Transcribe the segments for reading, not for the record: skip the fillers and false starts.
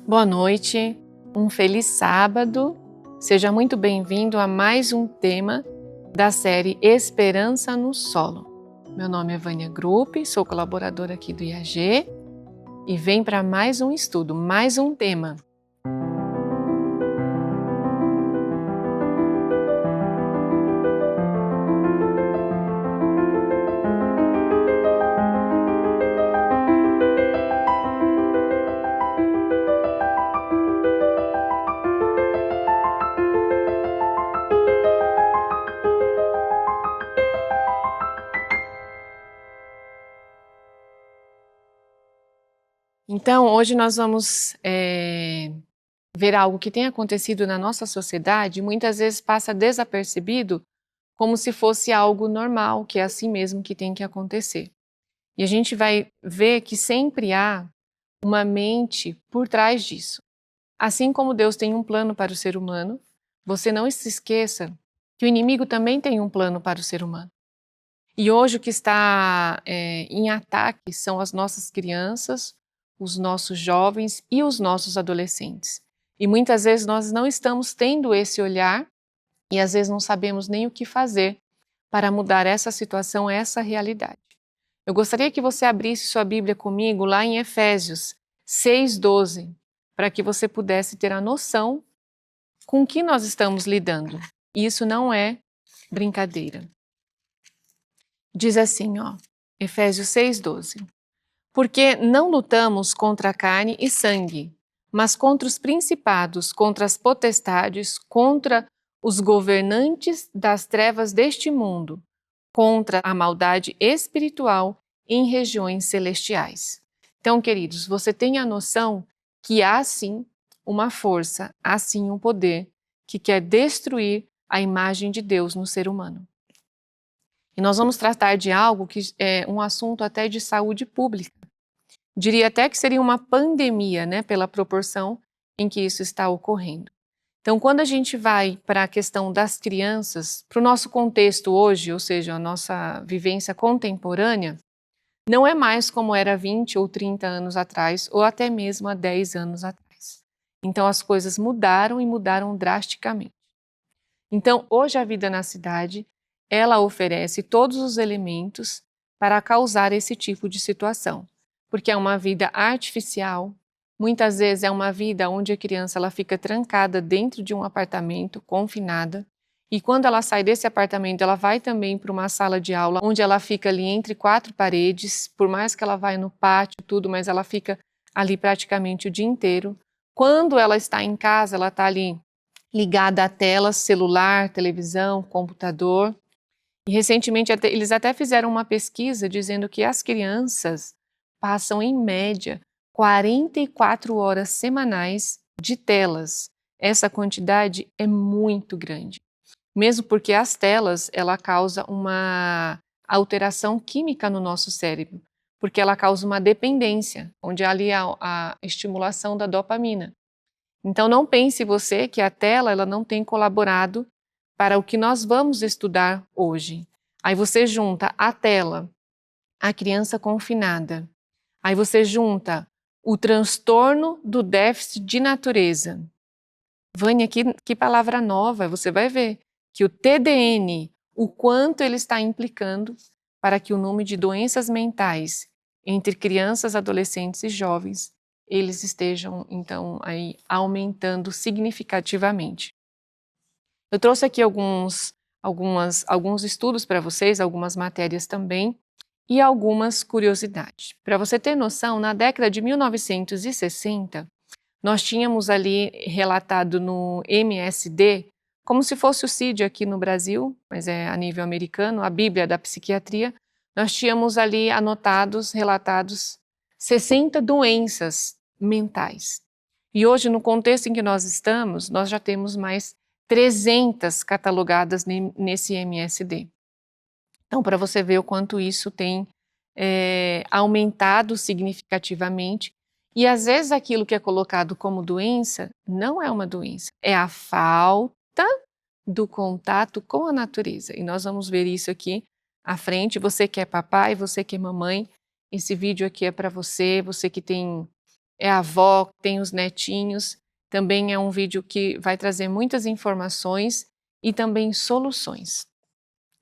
Boa noite, um feliz sábado. Seja muito bem-vindo a mais um tema da série Esperança no Solo. Meu nome é Vânia Grupp, sou colaboradora aqui do IAG e vem para mais um estudo, mais um tema. Então, hoje nós vamos ver algo que tem acontecido na nossa sociedade e muitas vezes passa desapercebido como se fosse algo normal, que é assim mesmo que tem que acontecer. E a gente vai ver que sempre há uma mente por trás disso. Assim como Deus tem um plano para o ser humano, você não se esqueça que o inimigo também tem um plano para o ser humano. E hoje o que está em ataque são as nossas crianças, os nossos jovens e os nossos adolescentes. E muitas vezes nós não estamos tendo esse olhar e às vezes não sabemos nem o que fazer para mudar essa situação, essa realidade. Eu gostaria que você abrisse sua Bíblia comigo lá em Efésios 6:12, para que você pudesse ter a noção com que nós estamos lidando. E isso não é brincadeira. Diz assim, Efésios 6:12. Porque não lutamos contra a carne e sangue, mas contra os principados, contra as potestades, contra os governantes das trevas deste mundo, contra a maldade espiritual em regiões celestiais. Então, queridos, você tem a noção que há sim uma força, há sim um poder que quer destruir a imagem de Deus no ser humano. E nós vamos tratar de algo que é um assunto até de saúde pública. Diria até que seria uma pandemia, né, pela proporção em que isso está ocorrendo. Então, quando a gente vai para a questão das crianças, para o nosso contexto hoje, ou seja, a nossa vivência contemporânea, não é mais como era 20 ou 30 anos atrás, ou até mesmo há 10 anos atrás. Então, as coisas mudaram e mudaram drasticamente. Então, hoje a vida na cidade, ela oferece todos os elementos para causar esse tipo de situação, porque é uma vida artificial, muitas vezes é uma vida onde a criança ela fica trancada dentro de um apartamento, confinada, e quando ela sai desse apartamento, ela vai também para uma sala de aula, onde ela fica ali entre quatro paredes, por mais que ela vá no pátio, tudo, mas ela fica ali praticamente o dia inteiro. Quando ela está em casa, ela está ali ligada a telas, celular, televisão, computador. E recentemente eles até fizeram uma pesquisa dizendo que as crianças passam em média 44 horas semanais de telas. Essa quantidade é muito grande. Mesmo porque as telas, ela causa uma alteração química no nosso cérebro, porque ela causa uma dependência, onde há ali a estimulação da dopamina. Então não pense você que a tela ela não tem colaborado para o que nós vamos estudar hoje. Aí você junta a tela, a criança confinada, aí você junta o transtorno do déficit de natureza. Vânia, que palavra nova, você vai ver que o TDN, o quanto ele está implicando para que o número de doenças mentais entre crianças, adolescentes e jovens eles estejam, então, aí aumentando significativamente. Eu trouxe aqui alguns estudos para vocês, algumas matérias também, e algumas curiosidades. Para você ter noção, na década de 1960, nós tínhamos ali relatado no MSD, como se fosse o CID aqui no Brasil, mas é a nível americano, a Bíblia da Psiquiatria, nós tínhamos ali relatados 60 doenças mentais. E hoje, no contexto em que nós estamos, nós já temos mais 300 catalogadas nesse MSD. Então, para você ver o quanto isso tem aumentado significativamente, e às vezes aquilo que é colocado como doença não é uma doença, é a falta do contato com a natureza. E nós vamos ver isso aqui à frente. Você que é papai, você que é mamãe, esse vídeo aqui é para você, você que tem é avó, tem os netinhos. Também é um vídeo que vai trazer muitas informações e também soluções.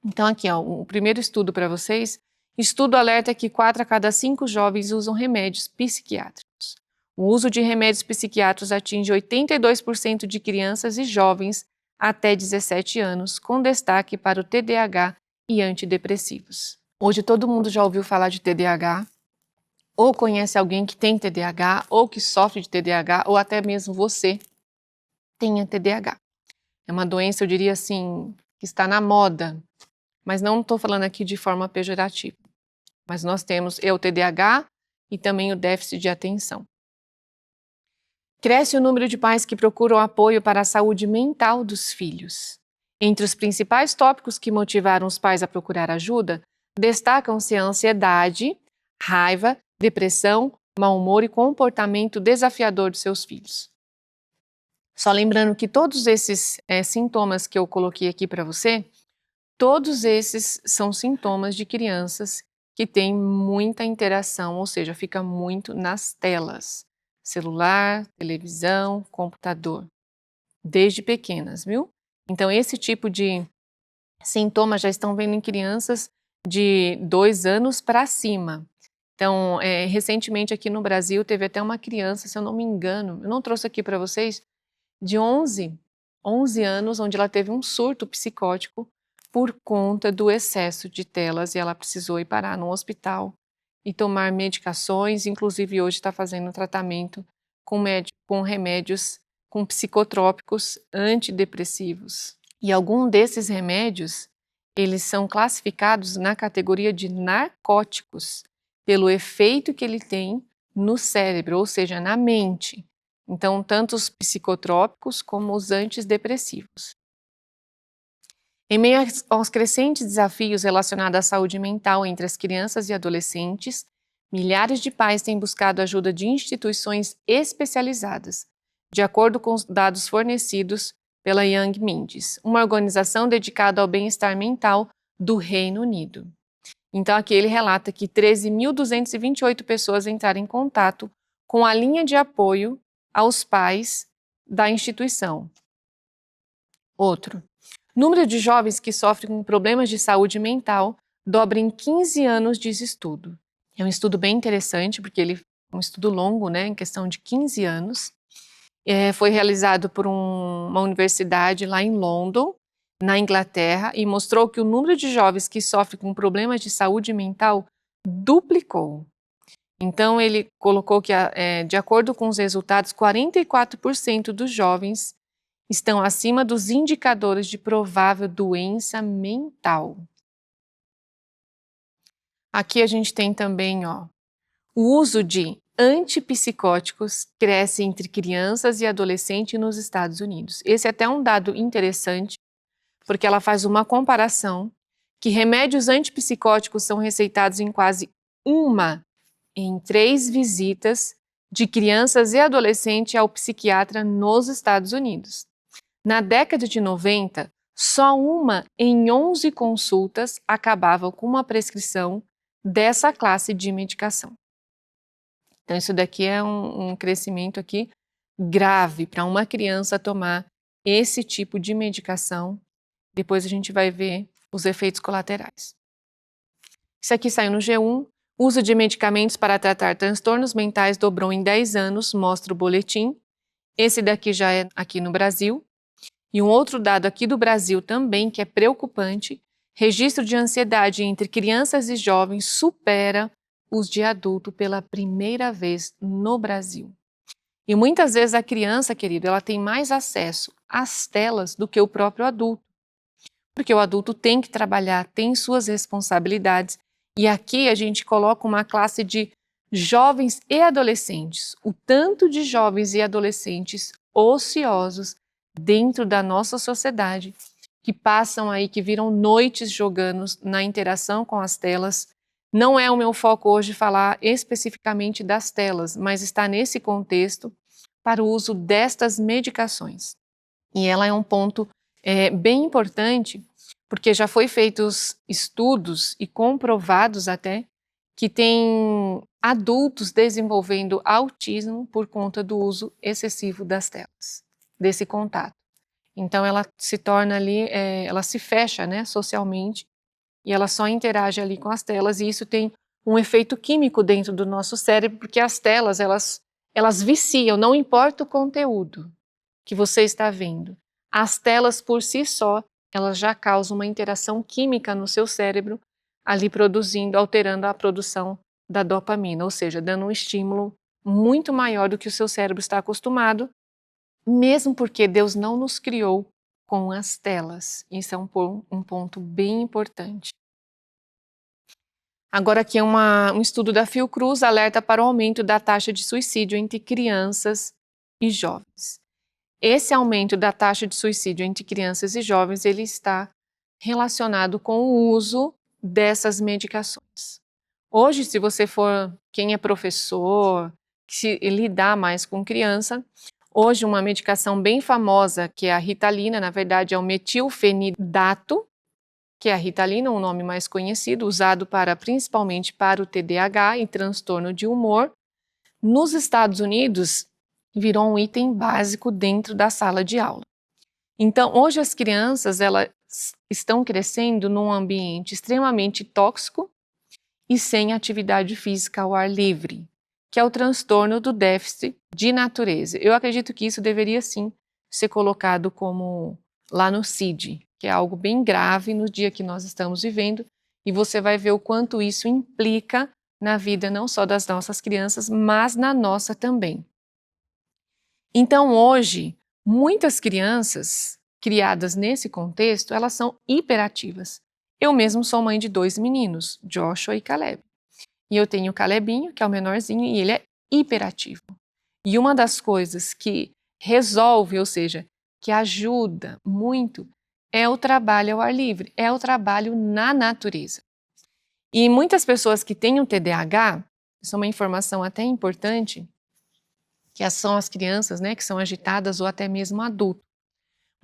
Então aqui, ó, o primeiro estudo para vocês. Estudo alerta que 4 a cada 5 jovens usam remédios psiquiátricos. O uso de remédios psiquiátricos atinge 82% de crianças e jovens até 17 anos, com destaque para o TDAH e antidepressivos. Hoje todo mundo já ouviu falar de TDAH, ou conhece alguém que tem TDAH, ou que sofre de TDAH, ou até mesmo você tenha TDAH. É uma doença, eu diria assim, que está na moda, mas não estou falando aqui de forma pejorativa. Mas nós temos o TDAH e também o déficit de atenção. Cresce o número de pais que procuram apoio para a saúde mental dos filhos. Entre os principais tópicos que motivaram os pais a procurar ajuda, destacam-se a ansiedade, raiva, depressão, mau humor e comportamento desafiador dos seus filhos. Só lembrando que todos esses sintomas que eu coloquei aqui para você, todos esses são sintomas de crianças que têm muita interação, ou seja, fica muito nas telas. Celular, televisão, computador, desde pequenas, viu? Então, esse tipo de sintomas já estão vendo em crianças de 2 anos para cima. Então, recentemente aqui no Brasil, teve até uma criança, se eu não me engano, eu não trouxe aqui para vocês, de 11 anos, onde ela teve um surto psicótico por conta do excesso de telas e ela precisou ir parar no hospital e tomar medicações, inclusive hoje está fazendo tratamento com remédios, com psicotrópicos antidepressivos. E algum desses remédios, eles são classificados na categoria de narcóticos, pelo efeito que ele tem no cérebro, ou seja, na mente. Então, tanto os psicotrópicos como os antidepressivos. Em meio aos crescentes desafios relacionados à saúde mental entre as crianças e adolescentes, milhares de pais têm buscado ajuda de instituições especializadas, de acordo com os dados fornecidos pela Young Minds, uma organização dedicada ao bem-estar mental do Reino Unido. Então aqui ele relata que 13.228 pessoas entraram em contato com a linha de apoio aos pais da instituição. Outro. Número de jovens que sofrem com problemas de saúde mental dobra em 15 anos, diz estudo. É um estudo bem interessante, porque ele é um estudo longo, né, em questão de 15 anos. Foi realizado por uma universidade lá em London, na Inglaterra, e mostrou que o número de jovens que sofrem com problemas de saúde mental duplicou. Então, ele colocou que, de acordo com os resultados, 44% dos jovens estão acima dos indicadores de provável doença mental. Aqui a gente tem também, ó, o uso de antipsicóticos cresce entre crianças e adolescentes nos Estados Unidos. Esse é até um dado interessante, porque ela faz uma comparação que remédios antipsicóticos são receitados em quase 1 em 3 visitas de crianças e adolescentes ao psiquiatra nos Estados Unidos. Na década de 90, só 1 em 11 consultas acabava com uma prescrição dessa classe de medicação. Então isso daqui é um crescimento aqui grave para uma criança tomar esse tipo de medicação. Depois a gente vai ver os efeitos colaterais. Isso aqui saiu no G1. Uso de medicamentos para tratar transtornos mentais dobrou em 10 anos, mostra o boletim. Esse daqui já é aqui no Brasil. E um outro dado aqui do Brasil também, que é preocupante, registro de ansiedade entre crianças e jovens supera os de adulto pela primeira vez no Brasil. E muitas vezes a criança, querido, ela tem mais acesso às telas do que o próprio adulto. Porque o adulto tem que trabalhar, tem suas responsabilidades. E aqui a gente coloca uma classe de jovens e adolescentes. O tanto de jovens e adolescentes ociosos dentro da nossa sociedade, que passam aí, que viram noites jogando na interação com as telas. Não é o meu foco hoje falar especificamente das telas, mas está nesse contexto para o uso destas medicações. E ela é um ponto bem importante, porque já foi feitos estudos e comprovados até que tem adultos desenvolvendo autismo por conta do uso excessivo das telas, desse contato. Então ela se torna ali, ela se fecha, né, socialmente, e ela só interage ali com as telas, e isso tem um efeito químico dentro do nosso cérebro, porque as telas, elas viciam, não importa o conteúdo que você está vendo. As telas por si só, elas já causam uma interação química no seu cérebro, ali produzindo, alterando a produção da dopamina, ou seja, dando um estímulo muito maior do que o seu cérebro está acostumado, mesmo porque Deus não nos criou com as telas. Isso é um ponto bem importante. Agora aqui um estudo da Fiocruz alerta para o aumento da taxa de suicídio entre crianças e jovens. Esse aumento da taxa de suicídio entre crianças e jovens, ele está relacionado com o uso dessas medicações. Hoje, se você for quem é professor, que se lidar mais com criança, hoje uma medicação bem famosa, que é a Ritalina, na verdade é o metilfenidato, que é a Ritalina, um nome mais conhecido, usado principalmente para o TDAH e transtorno de humor. Nos Estados Unidos, virou um item básico dentro da sala de aula. Então, hoje as crianças, elas estão crescendo num ambiente extremamente tóxico e sem atividade física ao ar livre, que é o transtorno do déficit de natureza. Eu acredito que isso deveria sim ser colocado como lá no CID, que é algo bem grave no dia que nós estamos vivendo, e você vai ver o quanto isso implica na vida não só das nossas crianças, mas na nossa também. Então hoje, muitas crianças criadas nesse contexto, elas são hiperativas. Eu mesmo sou mãe de 2 meninos, Joshua e Caleb. E eu tenho o Calebinho, que é o menorzinho, e ele é hiperativo. E uma das coisas que resolve, ou seja, que ajuda muito, é o trabalho ao ar livre, é o trabalho na natureza. E muitas pessoas que têm o TDAH, isso é uma informação até importante, que são as crianças, né, que são agitadas ou até mesmo adultos.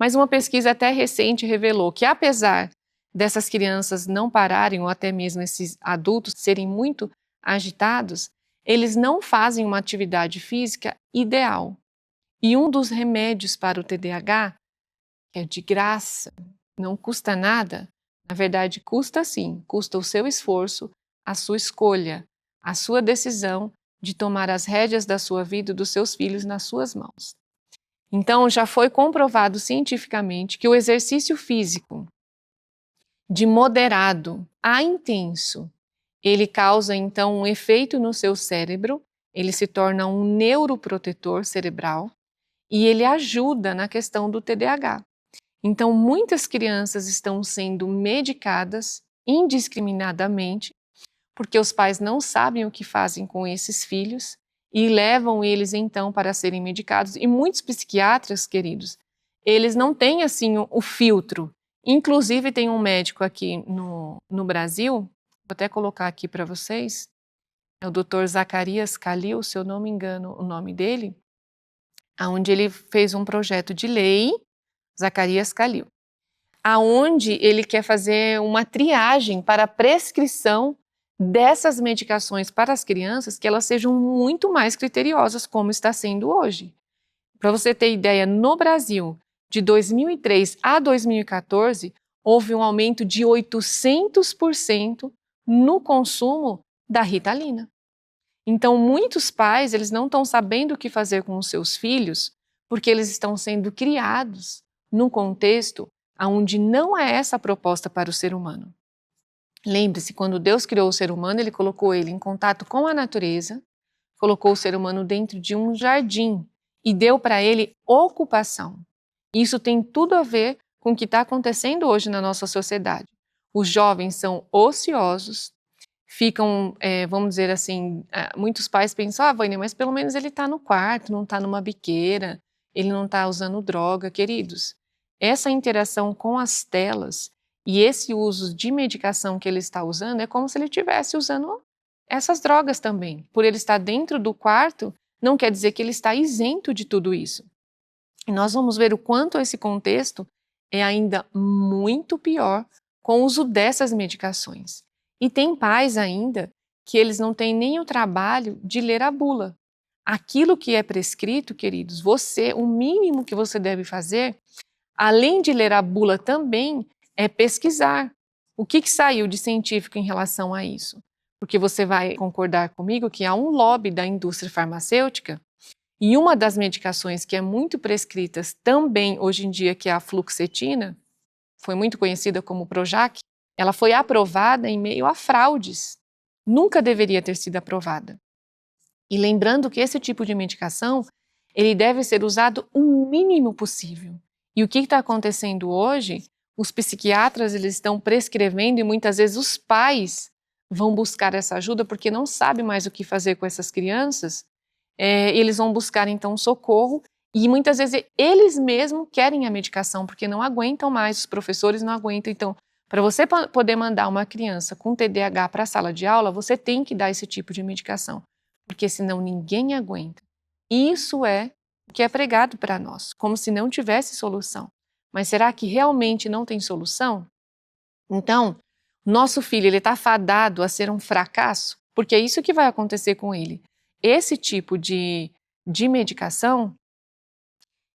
Mas uma pesquisa até recente revelou que, apesar dessas crianças não pararem, ou até mesmo esses adultos serem muito agitados, eles não fazem uma atividade física ideal. E um dos remédios para o TDAH, que é de graça, não custa nada, na verdade custa sim, custa o seu esforço, a sua escolha, a sua decisão de tomar as rédeas da sua vida e dos seus filhos nas suas mãos. Então, já foi comprovado cientificamente que o exercício físico de moderado a intenso, ele causa então um efeito no seu cérebro, ele se torna um neuroprotetor cerebral e ele ajuda na questão do TDAH. Então, muitas crianças estão sendo medicadas indiscriminadamente porque os pais não sabem o que fazem com esses filhos e levam eles então para serem medicados. E muitos psiquiatras, queridos, eles não têm assim o filtro. Inclusive tem um médico aqui no Brasil, vou até colocar aqui para vocês, é o Dr. Zacarias Calil, se eu não me engano o nome dele, onde ele fez um projeto de lei, Zacarias Calil, aonde ele quer fazer uma triagem para a prescrição dessas medicações para as crianças, que elas sejam muito mais criteriosas, como está sendo hoje. Para você ter ideia, no Brasil, de 2003 a 2014, houve um aumento de 800% no consumo da Ritalina. Então, muitos pais, eles não estão sabendo o que fazer com os seus filhos, porque eles estão sendo criados num contexto onde não é essa a proposta para o ser humano. Lembre-se, quando Deus criou o ser humano, ele colocou ele em contato com a natureza, colocou o ser humano dentro de um jardim e deu para ele ocupação. Isso tem tudo a ver com o que está acontecendo hoje na nossa sociedade. Os jovens são ociosos, ficam, vamos dizer assim, muitos pais pensam, Vânia, mas pelo menos ele está no quarto, não está numa biqueira, ele não está usando droga. Queridos, essa interação com as telas e esse uso de medicação que ele está usando é como se ele estivesse usando essas drogas também. Por ele estar dentro do quarto, não quer dizer que ele está isento de tudo isso. E nós vamos ver o quanto esse contexto é ainda muito pior com o uso dessas medicações. E tem pais ainda que eles não têm nem o trabalho de ler a bula. Aquilo que é prescrito, queridos, o mínimo que você deve fazer, além de ler a bula também, é pesquisar. O que saiu de científico em relação a isso? Porque você vai concordar comigo que há um lobby da indústria farmacêutica e uma das medicações que é muito prescritas também hoje em dia, que é a fluoxetina, foi muito conhecida como Projac, ela foi aprovada em meio a fraudes. Nunca deveria ter sido aprovada. E lembrando que esse tipo de medicação, ele deve ser usado o mínimo possível. E o que está acontecendo hoje? Os psiquiatras eles estão prescrevendo e muitas vezes os pais vão buscar essa ajuda porque não sabem mais o que fazer com essas crianças. Eles vão buscar então socorro e muitas vezes eles mesmos querem a medicação porque não aguentam mais, os professores não aguentam. Então, para você poder mandar uma criança com TDAH para a sala de aula, você tem que dar esse tipo de medicação, porque senão ninguém aguenta. Isso é o que é pregado para nós, como se não tivesse solução. Mas será que realmente não tem solução? Então, nosso filho ele está fadado a ser um fracasso, porque é isso que vai acontecer com ele. Esse tipo de medicação,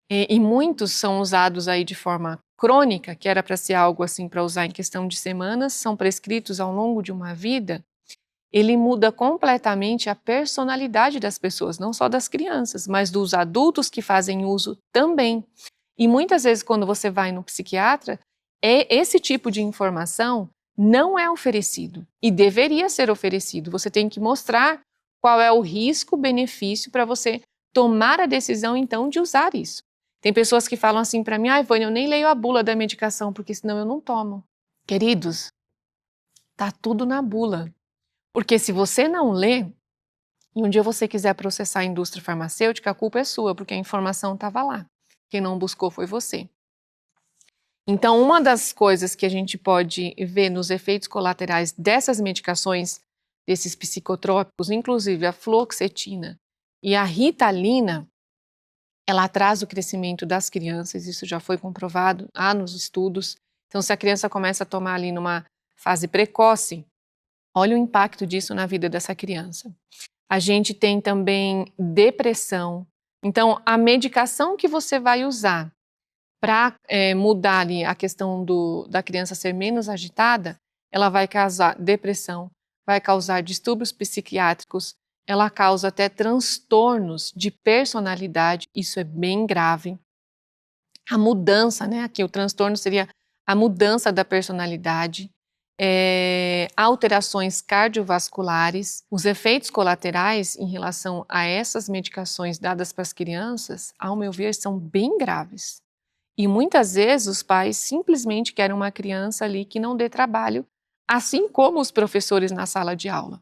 e muitos são usados aí de forma crônica, que era para ser algo assim para usar em questão de semanas, são prescritos ao longo de uma vida, ele muda completamente a personalidade das pessoas, não só das crianças, mas dos adultos que fazem uso também. E muitas vezes quando você vai no psiquiatra, esse tipo de informação não é oferecido e deveria ser oferecido. Você tem que mostrar qual é o risco-benefício para você tomar a decisão então de usar isso. Tem pessoas que falam assim para mim, Vânia, eu nem leio a bula da medicação porque senão eu não tomo. Queridos, tá tudo na bula. Porque se você não lê, e um dia você quiser processar a indústria farmacêutica, a culpa é sua, porque a informação estava lá. Quem não buscou foi você. Então, uma das coisas que a gente pode ver nos efeitos colaterais dessas medicações, desses psicotrópicos, inclusive a fluoxetina e a ritalina, ela atrasa o crescimento das crianças, isso já foi comprovado nos estudos. Então, se a criança começa a tomar ali numa fase precoce, olha o impacto disso na vida dessa criança. A gente tem também depressão. Então, a medicação que você vai usar para mudar ali a questão da criança ser menos agitada, ela vai causar depressão, vai causar distúrbios psiquiátricos, ela causa até transtornos de personalidade, isso é bem grave. A mudança, né? Aqui o transtorno seria a mudança da personalidade, alterações cardiovasculares. Os efeitos colaterais em relação a essas medicações dadas para as crianças, ao meu ver, são bem graves. E muitas vezes os pais simplesmente querem uma criança ali que não dê trabalho, assim como os professores na sala de aula.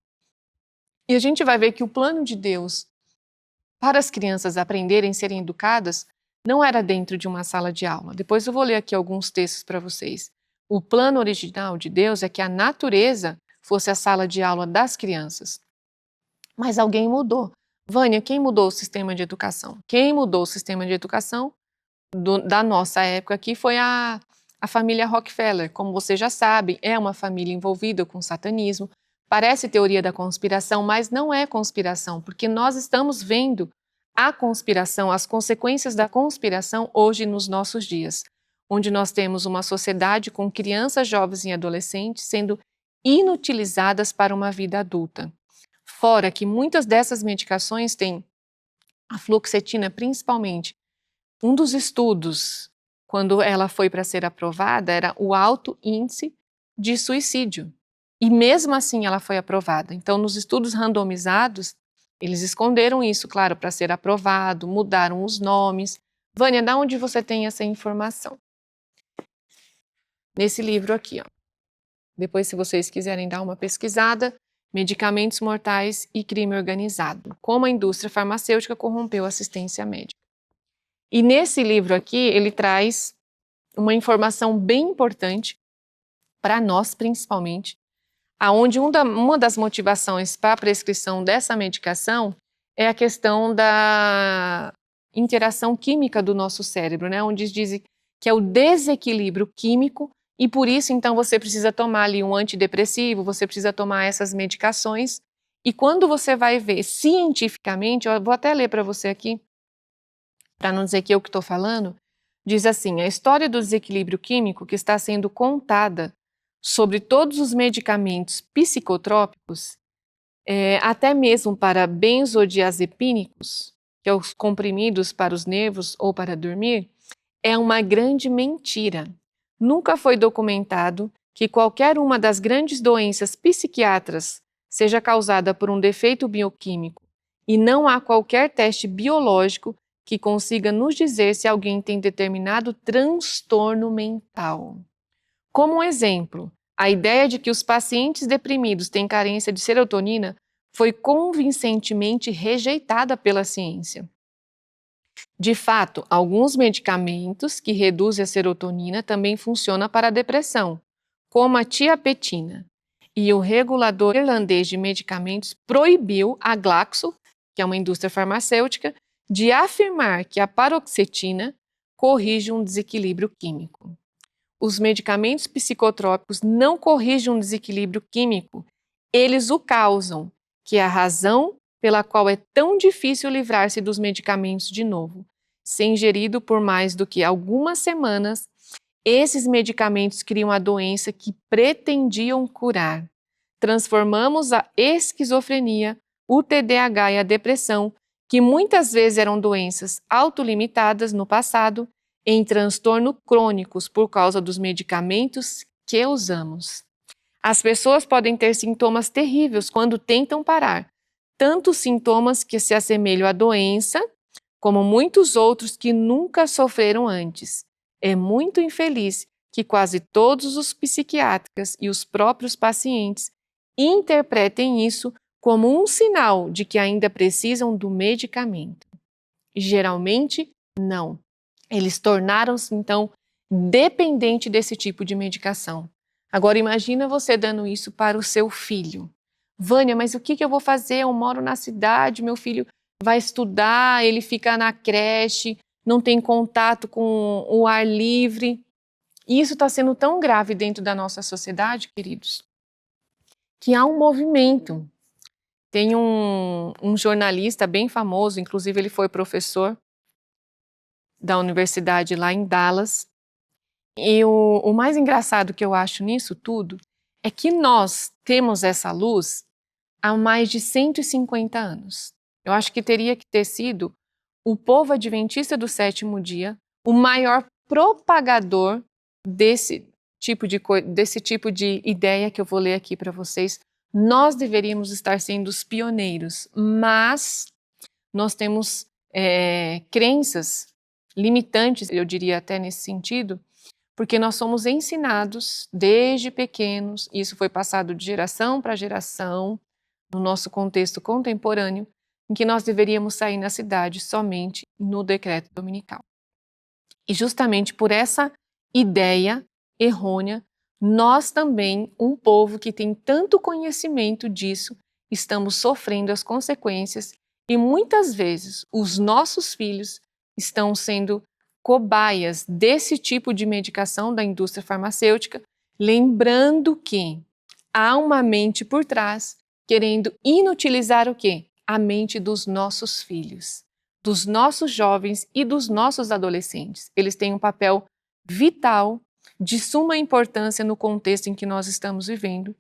E a gente vai ver que o plano de Deus para as crianças aprenderem, serem educadas, não era dentro de uma sala de aula. Depois eu vou ler aqui alguns textos para vocês. O plano original de Deus é que a natureza fosse a sala de aula das crianças. Mas alguém mudou. Vânia, quem mudou o sistema de educação? Quem mudou o sistema de educação da nossa época aqui foi a família Rockefeller. Como você já sabe, é uma família envolvida com satanismo. Parece teoria da conspiração, mas não é conspiração, porque nós estamos vendo a conspiração, as consequências da conspiração hoje nos nossos dias, onde nós temos uma sociedade com crianças, jovens e adolescentes sendo inutilizadas para uma vida adulta. Fora que muitas dessas medicações têm, a fluoxetina principalmente, um dos estudos, quando ela foi para ser aprovada, era o alto índice de suicídio. E mesmo assim ela foi aprovada. Então, nos estudos randomizados, eles esconderam isso, claro, para ser aprovado, mudaram os nomes. Vânia, de onde você tem essa informação? Nesse livro aqui, ó. Depois, se vocês quiserem dar uma pesquisada, Medicamentos Mortais e Crime Organizado, como a indústria farmacêutica corrompeu a assistência médica. E nesse livro aqui, ele traz uma informação bem importante, para nós principalmente, aonde uma das motivações para a prescrição dessa medicação é a questão da interação química do nosso cérebro, né? Onde dizem que é o desequilíbrio químico e por isso então você precisa tomar ali um antidepressivo, você precisa tomar essas medicações E quando você vai ver cientificamente, eu vou até ler para você aqui, para não dizer que eu que estou falando, diz assim: a história do desequilíbrio químico que está sendo contada sobre todos os medicamentos psicotrópicos, até mesmo para benzodiazepínicos, que é os comprimidos para os nervos ou para dormir, é uma grande mentira. Nunca foi documentado que qualquer uma das grandes doenças psiquiátricas seja causada por um defeito bioquímico, e não há qualquer teste biológico que consiga nos dizer se alguém tem determinado transtorno mental. Como um exemplo, a ideia de que os pacientes deprimidos têm carência de serotonina foi convincentemente rejeitada pela ciência. De fato, alguns medicamentos que reduzem a serotonina também funcionam para a depressão, como a tiapetina. E o regulador irlandês de medicamentos proibiu a Glaxo, que é uma indústria farmacêutica, de afirmar que a paroxetina corrige um desequilíbrio químico. Os medicamentos psicotrópicos não corrigem um desequilíbrio químico, eles o causam, que é a razão pela qual é tão difícil livrar-se dos medicamentos de novo. Se ingerido por mais do que algumas semanas, esses medicamentos criam a doença que pretendiam curar. Transformamos a esquizofrenia, o TDAH e a depressão, que muitas vezes eram doenças autolimitadas no passado, em transtorno crônicos por causa dos medicamentos que usamos. As pessoas podem ter sintomas terríveis quando tentam parar, tanto sintomas que se assemelham à doença, como muitos outros que nunca sofreram antes. É muito infeliz que quase todos os psiquiatras e os próprios pacientes interpretem isso como um sinal de que ainda precisam do medicamento. Geralmente, não. Eles tornaram-se, então, dependentes desse tipo de medicação. Agora, imagina você dando isso para o seu filho. Vânia, mas o que eu vou fazer? Eu moro na cidade, meu filho vai estudar, ele fica na creche, não tem contato com o ar livre. E isso está sendo tão grave dentro da nossa sociedade, queridos, que há um movimento. Tem um jornalista bem famoso, inclusive ele foi professor da universidade lá em Dallas. E o mais engraçado que eu acho nisso tudo é que nós temos essa luz há mais de 150 anos. Eu acho que teria que ter sido o povo adventista do sétimo dia o maior propagador desse tipo de ideia que eu vou ler aqui para vocês. Nós deveríamos estar sendo os pioneiros, mas nós temos crenças limitantes, eu diria até nesse sentido, porque nós somos ensinados desde pequenos, e isso foi passado de geração para geração, no nosso contexto contemporâneo, em que nós deveríamos sair na cidade somente no decreto dominical. E justamente por essa ideia errônea, nós também, um povo que tem tanto conhecimento disso, estamos sofrendo as consequências e muitas vezes os nossos filhos estão sendo cobaias desse tipo de medicação da indústria farmacêutica, lembrando que há uma mente por trás querendo inutilizar o quê? A mente dos nossos filhos, dos nossos jovens e dos nossos adolescentes. Eles têm um papel vital, de suma importância no contexto em que nós estamos vivendo,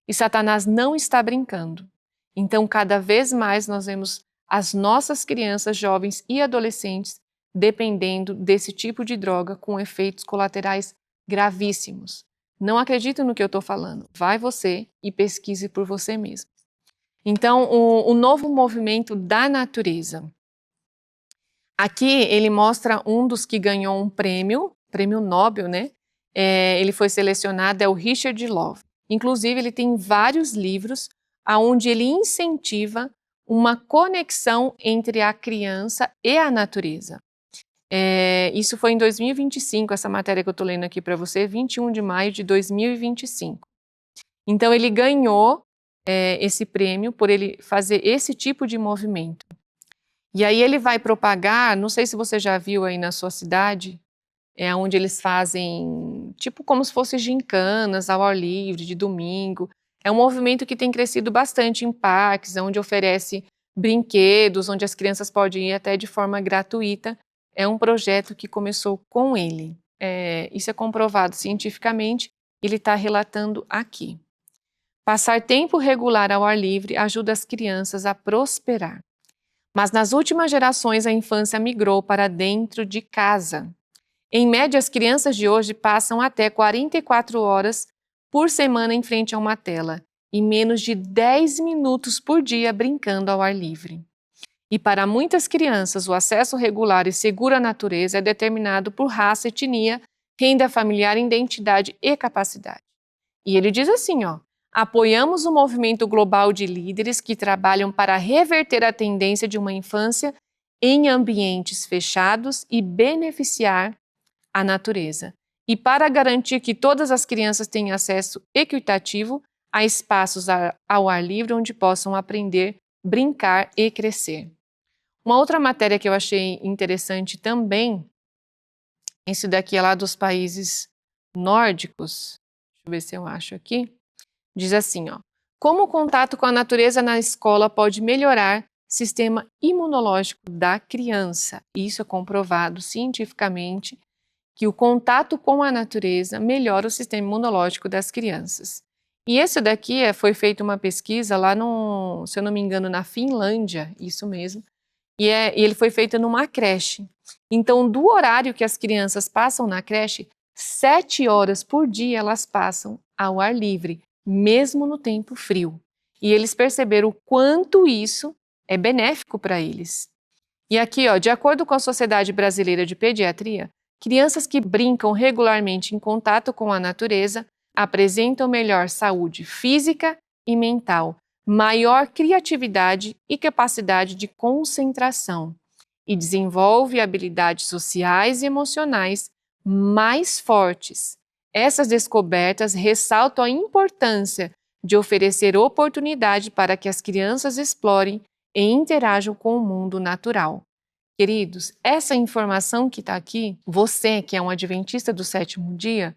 e Satanás não está brincando. Então, cada vez mais nós vemos as nossas crianças, jovens e adolescentes dependendo desse tipo de droga com efeitos colaterais gravíssimos. Não acredito no que eu estou falando. Vai você e pesquise por você mesmo. Então, o novo movimento da natureza. Aqui ele mostra um dos que ganhou um prêmio Nobel, né? Ele foi selecionado, é o Richard Louv. Inclusive, ele tem vários livros onde ele incentiva uma conexão entre a criança e a natureza. Isso foi em 2025, essa matéria que eu estou lendo aqui para você, 21 de maio de 2025. Então, ele ganhou esse prêmio por ele fazer esse tipo de movimento. E aí ele vai propagar, não sei se você já viu aí na sua cidade, onde eles fazem tipo como se fossem gincanas ao ar livre, de domingo. É um movimento que tem crescido bastante em parques, onde oferece brinquedos, onde as crianças podem ir até de forma gratuita. É um projeto que começou com ele. Isso é comprovado cientificamente, ele está relatando aqui. Passar tempo regular ao ar livre ajuda as crianças a prosperar. Mas nas últimas gerações a infância migrou para dentro de casa. Em média, as crianças de hoje passam até 44 horas por semana em frente a uma tela e menos de 10 minutos por dia brincando ao ar livre. E para muitas crianças, o acesso regular e seguro à natureza é determinado por raça, etnia, renda familiar, identidade e capacidade. E ele diz assim, apoiamos o movimento global de líderes que trabalham para reverter a tendência de uma infância em ambientes fechados e beneficiar a natureza. E para garantir que todas as crianças tenham acesso equitativo a espaços ao ar livre onde possam aprender, brincar e crescer. Uma outra matéria que eu achei interessante também, esse daqui é lá dos países nórdicos, deixa eu ver se eu acho aqui, diz assim, como o contato com a natureza na escola pode melhorar o sistema imunológico da criança. Isso é comprovado cientificamente, que o contato com a natureza melhora o sistema imunológico das crianças. E esse daqui foi feita uma pesquisa lá se eu não me engano, na Finlândia, isso mesmo, e ele foi feito numa creche. Então, do horário que as crianças passam na creche, 7 horas por dia elas passam ao ar livre, mesmo no tempo frio. E eles perceberam o quanto isso é benéfico para eles. E aqui, de acordo com a Sociedade Brasileira de Pediatria, crianças que brincam regularmente em contato com a natureza apresentam melhor saúde física e mental, maior criatividade e capacidade de concentração e desenvolve habilidades sociais e emocionais mais fortes. Essas descobertas ressaltam a importância de oferecer oportunidade para que as crianças explorem e interajam com o mundo natural. Queridos, essa informação que está aqui, você que é um adventista do sétimo dia,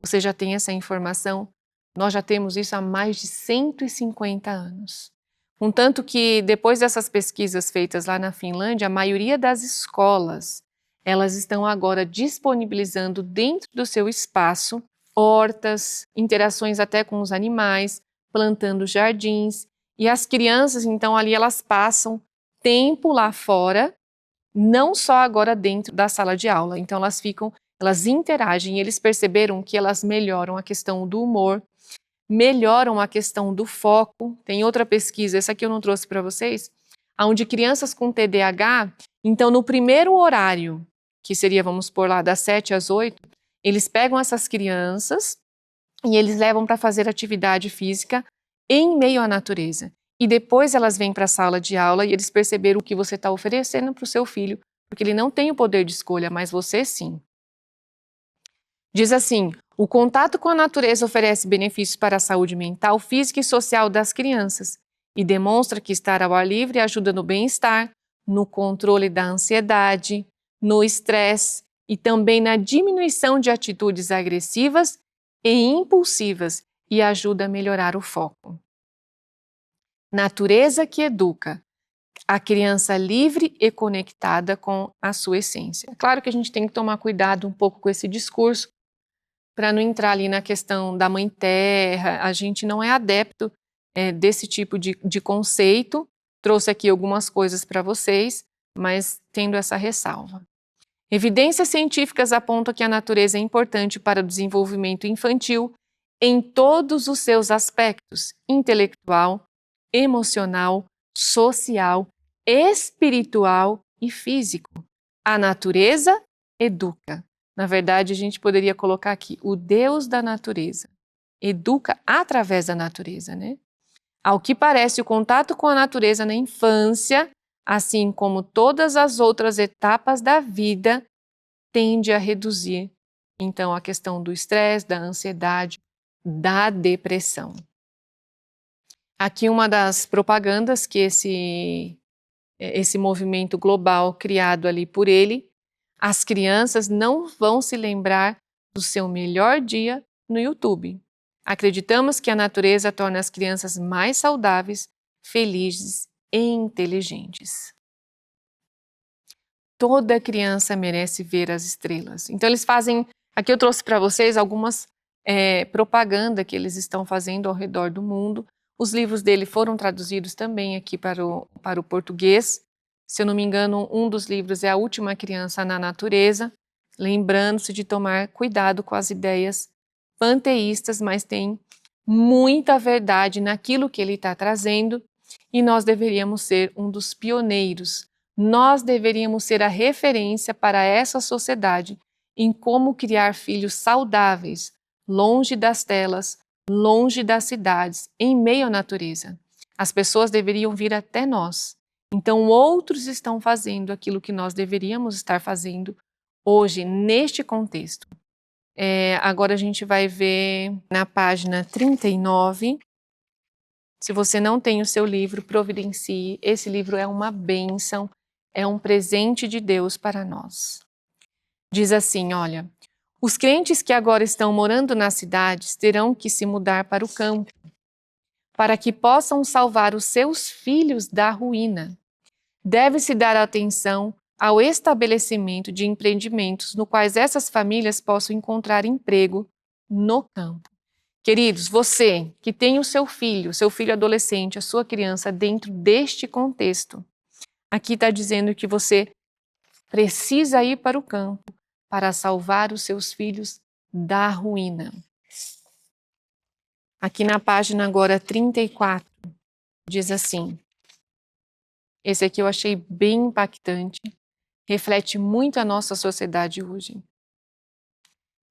você já tem essa informação. Nós já temos isso há mais de 150 anos. Contanto que depois dessas pesquisas feitas lá na Finlândia, a maioria das escolas, elas estão agora disponibilizando dentro do seu espaço hortas, interações até com os animais, plantando jardins. E as crianças, então, ali elas passam tempo lá fora, não só agora dentro da sala de aula. Então elas interagem e eles perceberam que elas melhoram a questão do humor, melhoram a questão do foco. Tem outra pesquisa, essa aqui eu não trouxe para vocês, onde crianças com TDAH, então no primeiro horário, que seria, vamos pôr lá, das 7 às 8, eles pegam essas crianças e eles levam para fazer atividade física em meio à natureza. E depois elas vêm para a sala de aula e eles perceberam o que você está oferecendo para o seu filho, porque ele não tem o poder de escolha, mas você sim. Diz assim, o contato com a natureza oferece benefícios para a saúde mental, física e social das crianças e demonstra que estar ao ar livre ajuda no bem-estar, no controle da ansiedade, no estresse e também na diminuição de atitudes agressivas e impulsivas e ajuda a melhorar o foco. Natureza que educa, a criança livre e conectada com a sua essência. É claro que a gente tem que tomar cuidado um pouco com esse discurso para não entrar ali na questão da mãe terra. A gente não é adepto desse tipo de conceito. Trouxe aqui algumas coisas para vocês, mas tendo essa ressalva. Evidências científicas apontam que a natureza é importante para o desenvolvimento infantil em todos os seus aspectos, intelectual, emocional, social, espiritual e físico. A natureza educa. Na verdade, a gente poderia colocar aqui, o Deus da natureza. Educa através da natureza, né? Ao que parece, o contato com a natureza na infância, assim como todas as outras etapas da vida, tende a reduzir, então, a questão do estresse, da ansiedade, da depressão. Aqui uma das propagandas que esse movimento global criado ali por ele, as crianças não vão se lembrar do seu melhor dia no YouTube. Acreditamos que a natureza torna as crianças mais saudáveis, felizes e inteligentes. Toda criança merece ver as estrelas. Então eles fazem, aqui eu trouxe para vocês algumas propaganda que eles estão fazendo ao redor do mundo. Os livros dele foram traduzidos também aqui para o português. Se eu não me engano, um dos livros é A Última Criança na Natureza, lembrando-se de tomar cuidado com as ideias panteístas, mas tem muita verdade naquilo que ele está trazendo e nós deveríamos ser um dos pioneiros. Nós deveríamos ser a referência para essa sociedade em como criar filhos saudáveis, longe das telas, longe das cidades, em meio à natureza. As pessoas deveriam vir até nós. Então, outros estão fazendo aquilo que nós deveríamos estar fazendo hoje, neste contexto. Agora a gente vai ver na página 39. Se você não tem o seu livro, providencie. Esse livro é uma bênção, é um presente de Deus para nós. Diz assim, olha, os crentes que agora estão morando nas cidades terão que se mudar para o campo, para que possam salvar os seus filhos da ruína. Deve-se dar atenção ao estabelecimento de empreendimentos no quais essas famílias possam encontrar emprego no campo. Queridos, você que tem o seu filho adolescente, a sua criança dentro deste contexto, aqui está dizendo que você precisa ir para o campo para salvar os seus filhos da ruína. Aqui na página agora 34, diz assim, esse aqui eu achei bem impactante, reflete muito a nossa sociedade hoje.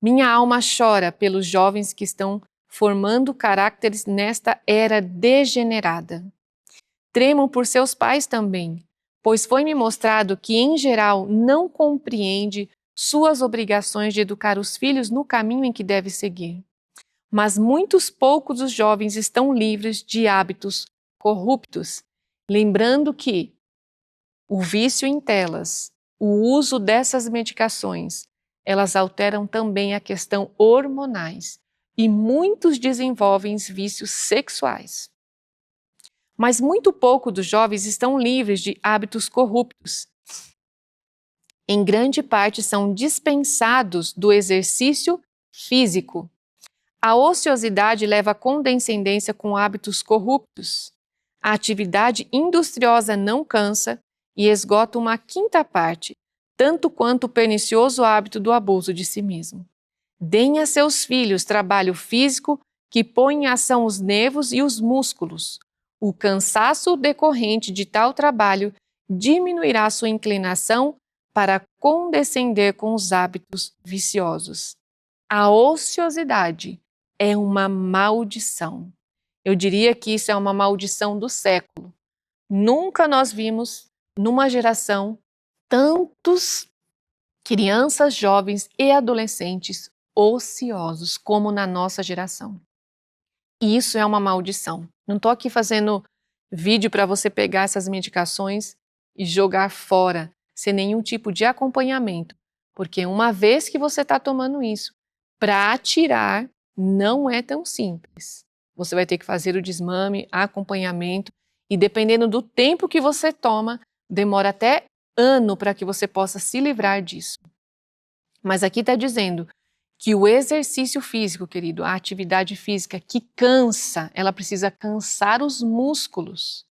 Minha alma chora pelos jovens que estão formando caracteres nesta era degenerada. Tremo por seus pais também, pois foi-me mostrado que, em geral, não compreende suas obrigações de educar os filhos no caminho em que deve seguir. Mas muitos poucos dos jovens estão livres de hábitos corruptos, lembrando que o vício em telas, o uso dessas medicações, elas alteram também a questão hormonais e muitos desenvolvem vícios sexuais. Mas muito pouco dos jovens estão livres de hábitos corruptos. Em grande parte são dispensados do exercício físico. A ociosidade leva à condescendência com hábitos corruptos. A atividade industriosa não cansa e esgota uma quinta parte, tanto quanto o pernicioso hábito do abuso de si mesmo. Deem a seus filhos trabalho físico que põe em ação os nervos e os músculos. O cansaço decorrente de tal trabalho diminuirá sua inclinação para condescender com os hábitos viciosos. A ociosidade é uma maldição. Eu diria que isso é uma maldição do século. Nunca nós vimos, numa geração, tantos crianças, jovens e adolescentes ociosos como na nossa geração. E isso é uma maldição. Não estou aqui fazendo vídeo para você pegar essas medicações e jogar fora, sem nenhum tipo de acompanhamento. Porque uma vez que você está tomando isso, para tirar não é tão simples. Você vai ter que fazer o desmame, acompanhamento, e dependendo do tempo que você toma, demora até ano para que você possa se livrar disso. Mas aqui está dizendo que o exercício físico, querido, a atividade física que cansa, ela precisa cansar os músculos.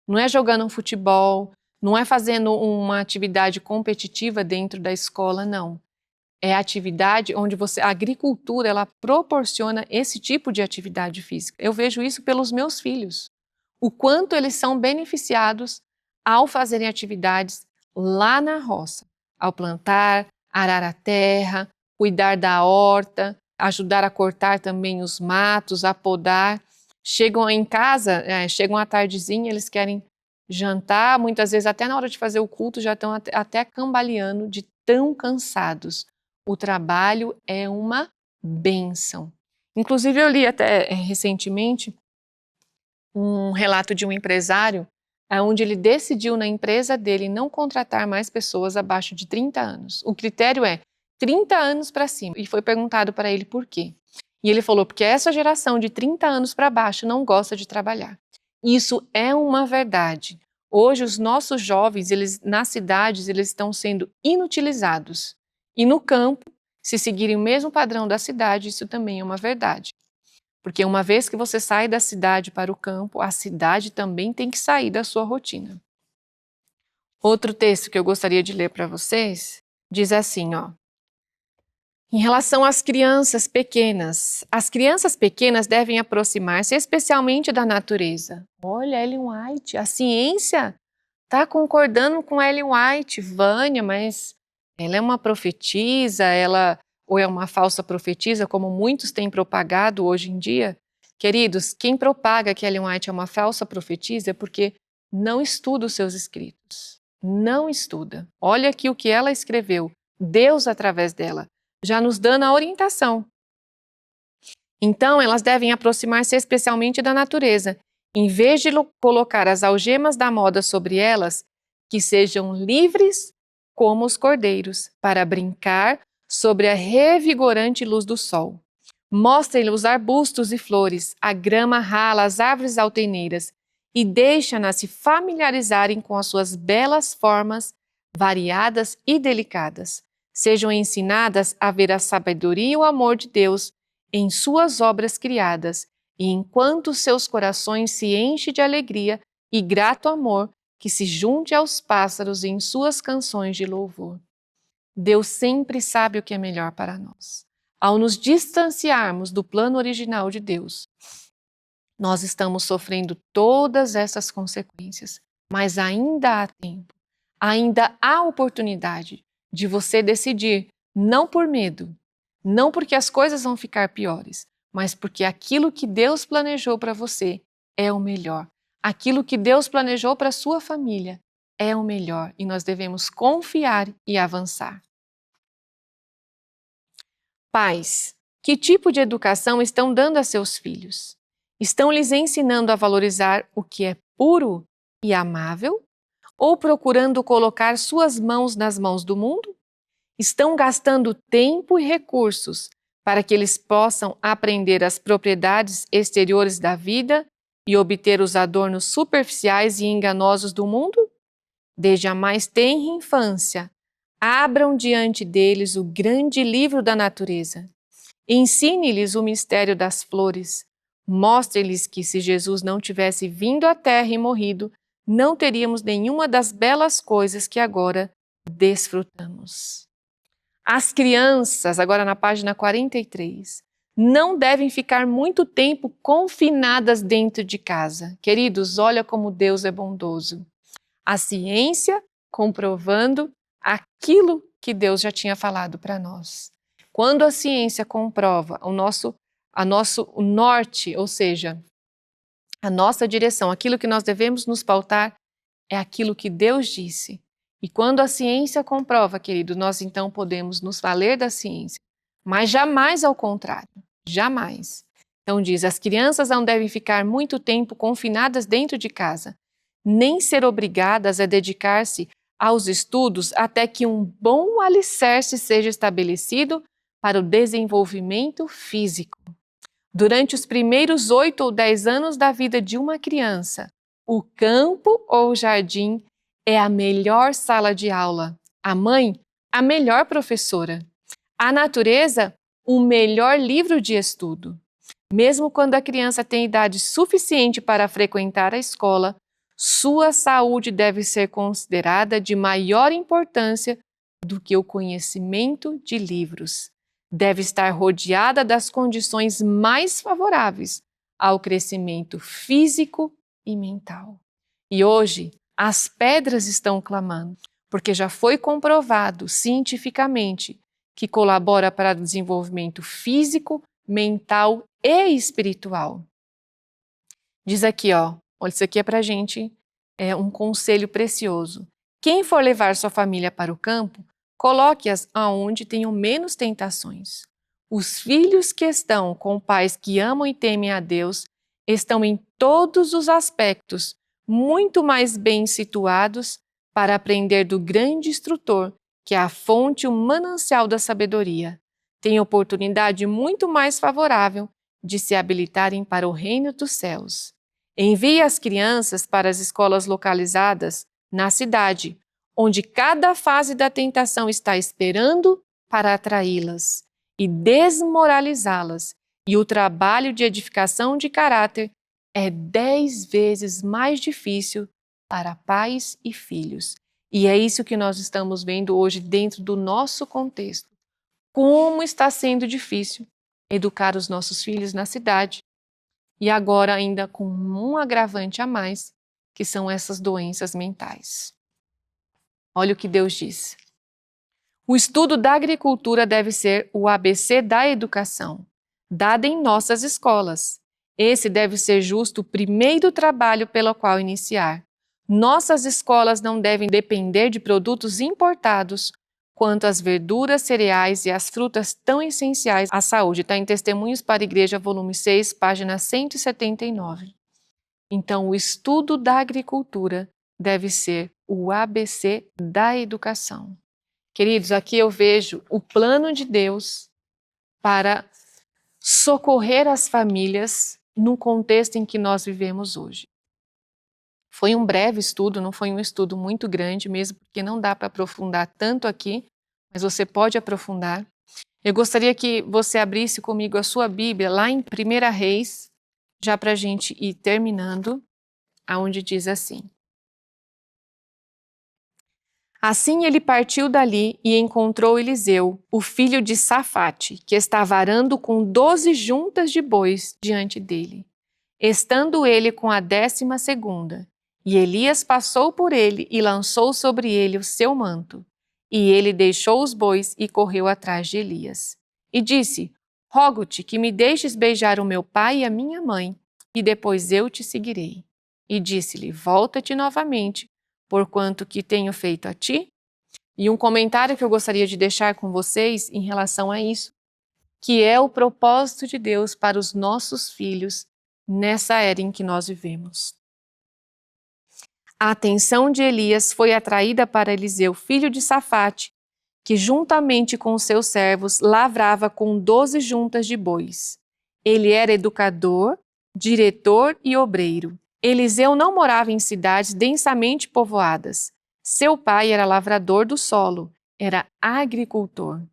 Não é jogando um futebol, não é fazendo uma atividade competitiva dentro da escola, não. É atividade onde a agricultura, ela proporciona esse tipo de atividade física. Eu vejo isso pelos meus filhos. O quanto eles são beneficiados ao fazerem atividades lá na roça, ao plantar, arar a terra, cuidar da horta, ajudar a cortar também os matos, a podar. Chegam em casa, chegam à tardezinha, eles querem jantar, muitas vezes até na hora de fazer o culto já estão até cambaleando de tão cansados. O trabalho é uma bênção. Inclusive eu li até recentemente um relato de um empresário onde ele decidiu na empresa dele não contratar mais pessoas abaixo de 30 anos. O critério é 30 anos para cima. E foi perguntado para ele por quê. E ele falou, porque essa geração de 30 anos para baixo não gosta de trabalhar. Isso é uma verdade. Hoje os nossos jovens, nas cidades, eles estão sendo inutilizados. E no campo, se seguirem o mesmo padrão da cidade, isso também é uma verdade. Porque uma vez que você sai da cidade para o campo, a cidade também tem que sair da sua rotina. Outro texto que eu gostaria de ler para vocês diz assim, ó. Em relação às crianças pequenas, as crianças pequenas devem aproximar-se especialmente da natureza. Olha, Ellen White, a ciência está concordando com Ellen White, Vânia, mas ela é uma profetisa, ou é uma falsa profetisa, como muitos têm propagado hoje em dia? Queridos, quem propaga que Ellen White é uma falsa profetisa é porque não estuda os seus escritos. Não estuda. Olha aqui o que ela escreveu, Deus através dela, já nos dando a orientação. Então, elas devem aproximar-se especialmente da natureza. Em vez de colocar as algemas da moda sobre elas, que sejam livres como os cordeiros, para brincar sobre a revigorante luz do sol. Mostrem-lhe os arbustos e flores, a grama rala, as árvores altaneiras, e deixa-nas se familiarizarem com as suas belas formas, variadas e delicadas. Sejam ensinadas a ver a sabedoria e o amor de Deus em suas obras criadas, e enquanto seus corações se enchem de alegria e grato amor, que se junte aos pássaros em suas canções de louvor. Deus sempre sabe o que é melhor para nós. Ao nos distanciarmos do plano original de Deus, nós estamos sofrendo todas essas consequências, mas ainda há tempo, ainda há oportunidade de você decidir, não por medo, não porque as coisas vão ficar piores, mas porque aquilo que Deus planejou para você é o melhor. Aquilo que Deus planejou para a sua família é o melhor e nós devemos confiar e avançar. Pais, que tipo de educação estão dando a seus filhos? Estão lhes ensinando a valorizar o que é puro e amável? Ou procurando colocar suas mãos nas mãos do mundo? Estão gastando tempo e recursos para que eles possam aprender as propriedades exteriores da vida e obter os adornos superficiais e enganosos do mundo? Desde a mais tenra infância, abram diante deles o grande livro da natureza. Ensine-lhes o mistério das flores. Mostre-lhes que se Jesus não tivesse vindo à terra e morrido, não teríamos nenhuma das belas coisas que agora desfrutamos. As crianças, agora na página 43, não devem ficar muito tempo confinadas dentro de casa. Queridos, olha como Deus é bondoso. A ciência comprovando aquilo que Deus já tinha falado para nós. Quando a ciência comprova o nosso norte, ou seja, a nossa direção, aquilo que nós devemos nos pautar, é aquilo que Deus disse. E quando a ciência comprova, querido, nós então podemos nos valer da ciência, mas jamais ao contrário, jamais. Então diz, as crianças não devem ficar muito tempo confinadas dentro de casa, nem ser obrigadas a dedicar-se aos estudos até que um bom alicerce seja estabelecido para o desenvolvimento físico. Durante os primeiros 8 ou 10 anos da vida de uma criança, o campo ou o jardim é a melhor sala de aula, a mãe, a melhor professora, a natureza, o melhor livro de estudo. Mesmo quando a criança tem idade suficiente para frequentar a escola, sua saúde deve ser considerada de maior importância do que o conhecimento de livros. Deve estar rodeada das condições mais favoráveis ao crescimento físico e mental. E hoje, as pedras estão clamando, porque já foi comprovado cientificamente que colabora para o desenvolvimento físico, mental e espiritual. Diz aqui, ó, olha, isso aqui é para a gente, é um conselho precioso. Quem for levar sua família para o campo, coloque-as aonde tenham menos tentações. Os filhos que estão com pais que amam e temem a Deus estão em todos os aspectos muito mais bem situados para aprender do grande instrutor, que é a fonte e o manancial da sabedoria. têm oportunidade muito mais favorável de se habilitarem para o reino dos céus. Envie as crianças para as escolas localizadas na cidade, onde cada fase da tentação está esperando para atraí-las e desmoralizá-las, e o trabalho de edificação de caráter é 10 vezes mais difícil para pais e filhos. E é isso que nós estamos vendo hoje dentro do nosso contexto. Como está sendo difícil educar os nossos filhos na cidade. E agora ainda com um agravante a mais, que são essas doenças mentais. Olha o que Deus diz. O estudo da agricultura deve ser o ABC da educação, dada em nossas escolas. Esse deve ser justo o primeiro trabalho pelo qual iniciar. Nossas escolas não devem depender de produtos importados, quanto as verduras, cereais e as frutas tão essenciais à saúde. Está em Testemunhos para a Igreja, volume 6, página 179. Então, o estudo da agricultura deve ser o ABC da educação. Queridos, aqui eu vejo o plano de Deus para socorrer as famílias no contexto em que nós vivemos hoje. Foi um breve estudo, não foi um estudo muito grande mesmo, porque não dá para aprofundar tanto aqui, mas você pode aprofundar. Eu gostaria que você abrisse comigo a sua Bíblia lá em 1 Reis, já para a gente ir terminando, aonde diz assim. Assim ele partiu dali e encontrou Eliseu, o filho de Safate, que estava arando com 12 juntas de bois diante dele, estando ele com a 12ª. E Elias passou por ele e lançou sobre ele o seu manto. E ele deixou os bois e correu atrás de Elias. E disse, rogo-te que me deixes beijar o meu pai e a minha mãe, e depois eu te seguirei. E disse-lhe, volta-te novamente, porquanto que tenho feito a ti? E um comentário que eu gostaria de deixar com vocês em relação a isso, que é o propósito de Deus para os nossos filhos nessa era em que nós vivemos. A atenção de Elias foi atraída para Eliseu, filho de Safate, que juntamente com seus servos lavrava com 12 juntas de bois. Ele era educador, diretor e obreiro. Eliseu não morava em cidades densamente povoadas. Seu pai era lavrador do solo, era agricultor.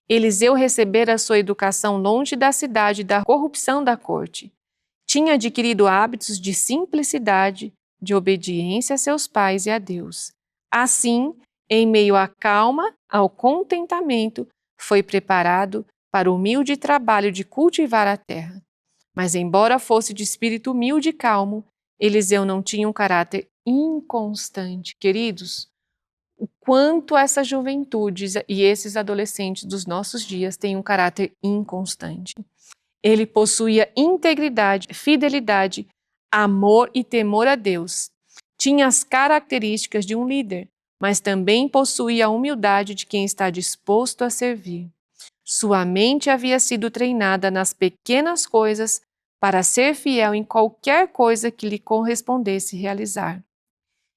Eliseu recebera sua educação longe da cidade e da corrupção da corte. Tinha adquirido hábitos de simplicidade, de obediência a seus pais e a Deus. Assim, em meio à calma, ao contentamento, foi preparado para o humilde trabalho de cultivar a terra. Mas embora fosse de espírito humilde e calmo, Eliseu não tinha um caráter inconstante. Queridos, o quanto essa juventude e esses adolescentes dos nossos dias têm um caráter inconstante. Ele possuía integridade, fidelidade, amor e temor a Deus. Tinha as características de um líder, mas também possuía a humildade de quem está disposto a servir. Sua mente havia sido treinada nas pequenas coisas para ser fiel em qualquer coisa que lhe correspondesse realizar.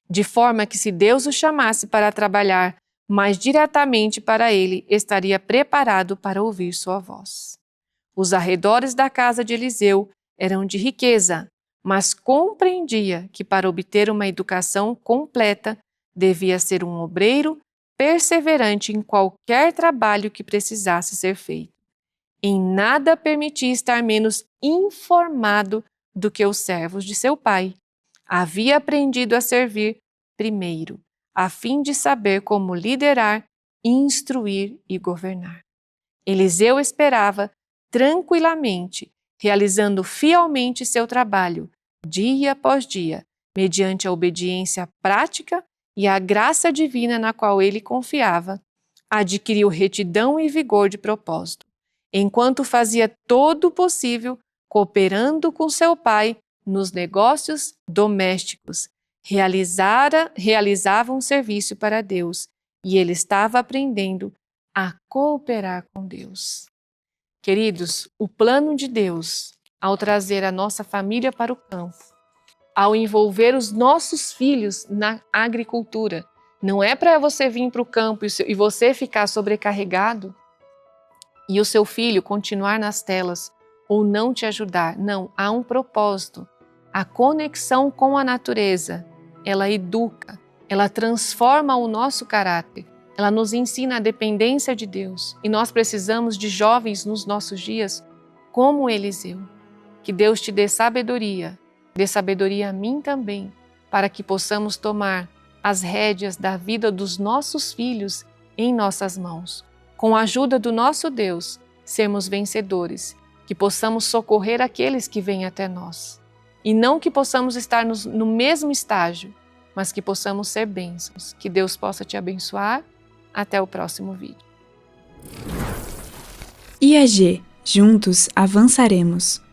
De forma que se Deus o chamasse para trabalhar mais diretamente para ele, estaria preparado para ouvir sua voz. Os arredores da casa de Eliseu eram de riqueza, mas compreendia que para obter uma educação completa devia ser um obreiro perseverante em qualquer trabalho que precisasse ser feito. Em nada permitia estar menos informado do que os servos de seu pai. Havia aprendido a servir primeiro, a fim de saber como liderar, instruir e governar. Eliseu esperava tranquilamente, realizando fielmente seu trabalho, dia após dia, mediante a obediência prática e a graça divina na qual ele confiava, adquiriu retidão e vigor de propósito, enquanto fazia todo o possível, cooperando com seu pai nos negócios domésticos. Realizava um serviço para Deus e ele estava aprendendo a cooperar com Deus. Queridos, o plano de Deus, ao trazer a nossa família para o campo, ao envolver os nossos filhos na agricultura, não é para você vir para o campo e você ficar sobrecarregado e o seu filho continuar nas telas ou não te ajudar. Não, há um propósito. A conexão com a natureza, ela educa, ela transforma o nosso caráter, ela nos ensina a dependência de Deus. E nós precisamos de jovens nos nossos dias como Eliseu. Que Deus te dê sabedoria a mim também, para que possamos tomar as rédeas da vida dos nossos filhos em nossas mãos. Com a ajuda do nosso Deus, sermos vencedores, que possamos socorrer aqueles que vêm até nós. E não que possamos estar no mesmo estágio, mas que possamos ser bênçãos. Que Deus possa te abençoar. Até o próximo vídeo. IAG, juntos avançaremos.